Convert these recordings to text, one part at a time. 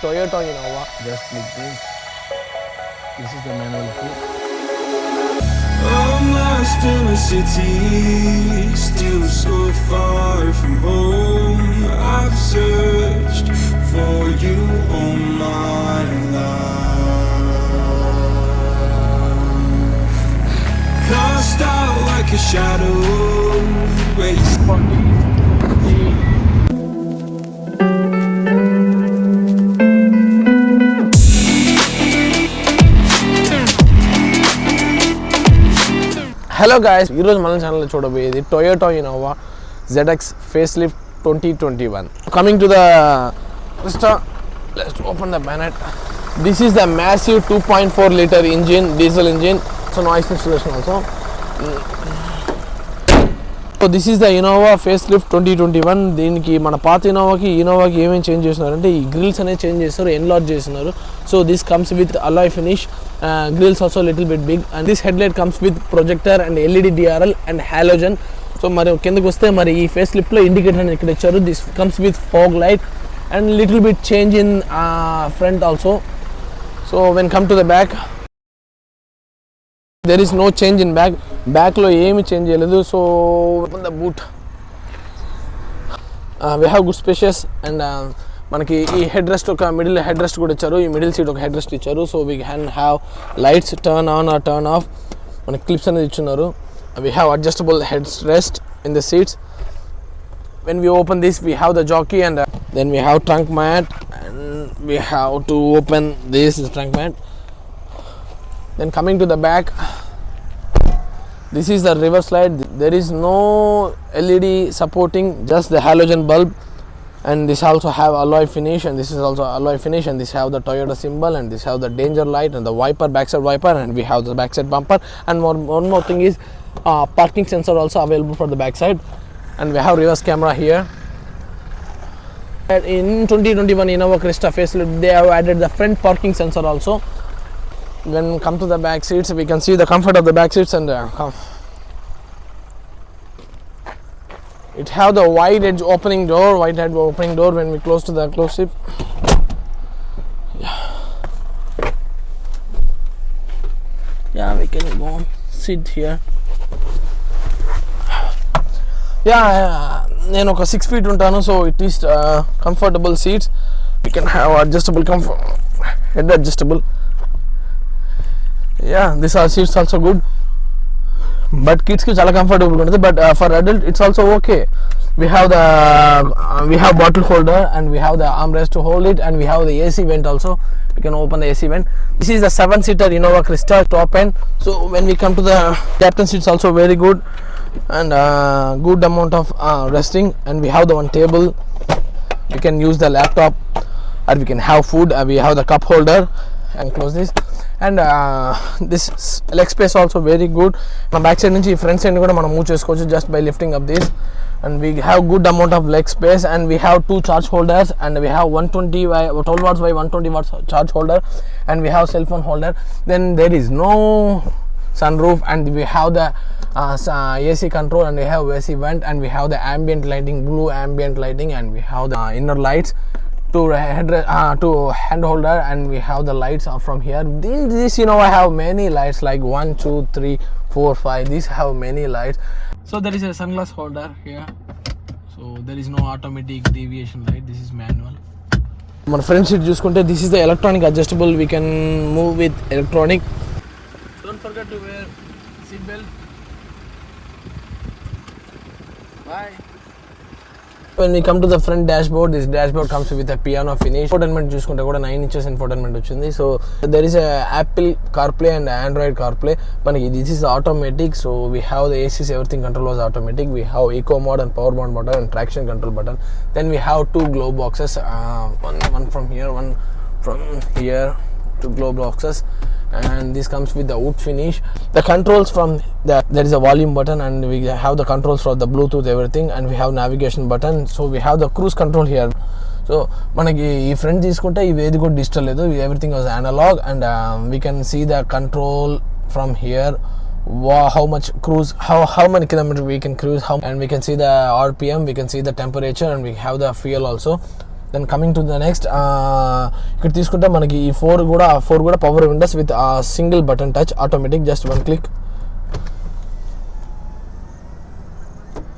Toyota Innova. Just click this. This is the manual key. I'm lost in a city, still so far from home. I've searched for you all my life. Cast out like a shadow, waste. Hello guys, ఈరోజు మన ఛానల్లో చూడబోయేది Toyota Innova ZX Facelift 2021. Coming to the Crysta, let's open the bonnet. This is the massive 2.4 liter engine, diesel engine. So noise installation also. So this is the Innova Facelift 2021. దీనికి మన పాత ఇన్నోవాకి ఏమేమి change చేస్తున్నారంటే ఈ grills అనేది change చేస్తారు, enlarge చేస్తున్నారు. So this comes with alloy finish. Grills also little bit big, and this headlight comes with projector and LED DRL and halogen. So మరి కిందకి వస్తే మరి ఈ ఫేస్ లిఫ్ట్ లో ఇండికేటర్ అనేది ఇక్కడ ఇచ్చారు. This comes with fog light and little bit change in front also. So when come to the back, there is no change in back లో ఏమి చేంజ్ చేయలేదు. So open the boot. We have good spacious and మనకి ఈ head rest ఒక middle head rest కూడా ఇచ్చారు. ఈ middle seat ఒక హెడ్ రెస్ట్ ఇచ్చారు. So we can have lights turn on or turn off. మనకి క్లిప్స్ అనేది ఇచ్చున్నారు. We have adjustable head rest in the seats. When we open this we have the jack and then we have trunk mat and we have to open this trunk mat. Then coming to the back, this is the reverse light. There is no LED supporting, just the halogen bulb. And this also have alloy finish, and this is also alloy finish, and this have the Toyota symbol, and this have the danger light and the wiper, backside wiper, and we have the backside bumper. And one more thing is parking sensor also available for the backside, and we have reverse camera here. And in 2021 Innova Crysta Facelift, they have added the front parking sensor also. When come to the back seats, we can see the comfort of the back seats, and it have the wide edge opening door when we close to the close seat. Yeah, we can go on, sit here. నేను ఒక 6 feet ఉంటాను. So it is comfortable seats. we can have adjustable comfort, head adjustable. These are seats also good, but kids కి చాలా comfortable ఉంటుంది. But for adult it's also okay. we have bottle holder, and we have the armrest to hold it, and we have the AC vent also. We can open the AC vent. This is the 7-seater Innova Crysta top end. So when we come to the captain seats, also very good, and good amount of resting. And we have the one table. We can use the laptop, or we can have food. We have the cup holder, and close this. And this leg space also very good. మన back side నుంచి front side కూడా మనం move చేసుకోవచ్చు just by lifting up this. And we have good amount of leg space, and we have 2 charge holders, and we have 12 watts by 120 watts charge holder, and we have cell phone holder. Then there is no sunroof, and we have the AC control, and we have AC vent, and we have the ambient lighting, blue ambient lighting, and we have the inner lights to hand holder, and we have the lights from here. This I have many lights like 1 2 3 4 5. These have many lights. So there is a sunglass holder here. So there is no automatic deviation light. This is manual. మన front seat చూసుకుంటే this is the electronic adjustable. We can move with electronic. Don't forget to wear seat belt. Bye. When we come to the front dashboard, this dashboard comes with a piano finish. Infotainment చూసుకుంటే కూడా 9 inches infotainment వచ్చింది. So there is a Apple CarPlay and Android CarPlay. మనకి this is automatic. So we have the ACs, everything control was automatic. We have eco mode and power mode button and traction control button. Then we have 2 glow boxes, one from here, one from here, 2 glow boxes. And this comes with the wood finish. The controls from there is a volume button, and we have the controls for the Bluetooth, everything, and we have navigation button. So we have the cruise control here. So మనకి ఈ front తీసుకుంటే ఇవి ఏది కూడా digital లేదు, everything was analog. And we can see the control from here. How much cruise, how many kilometers we can cruise, and we can see the RPM, we can see the temperature, and we have the fuel also. Then coming to the next, ఇక్కడ తీసుకుంటే మనకి ఈ four కూడా power Windows with single button touch automatic, just one click.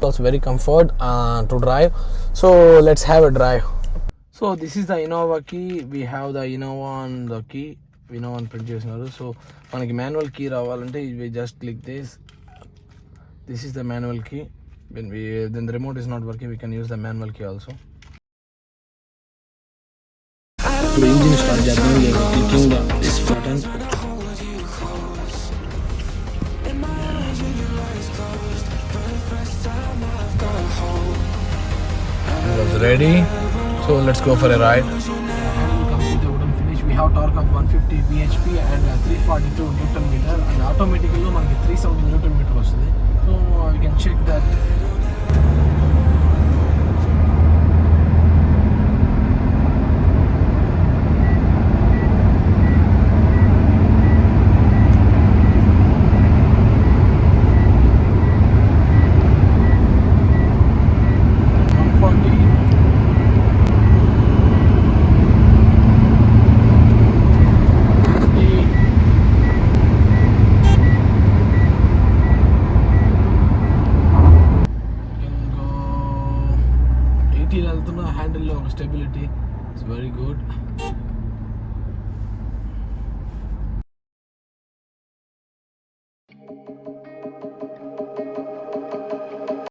Also very comfort to drive. So let's have a drive. So this is the Innova key. We have the Innova on the key. Innova on print చేస్తున్నారు. So మనకి manual key రావాలంటే we just click this. This is the manual key. When then the remote is not working, we can use the manual key also. ఇప్పుడు engine start చేద్దాం. Clicking this button. Ready, so let's go for a ride. Comes with a wooden finish. We have torque of 150 bhp and 342 newton meter, and automatically manaki 370 newton meter vastadi. So we can check that. వెళ్తున్న హ్యాండిల్లో ఒక stability it's very good.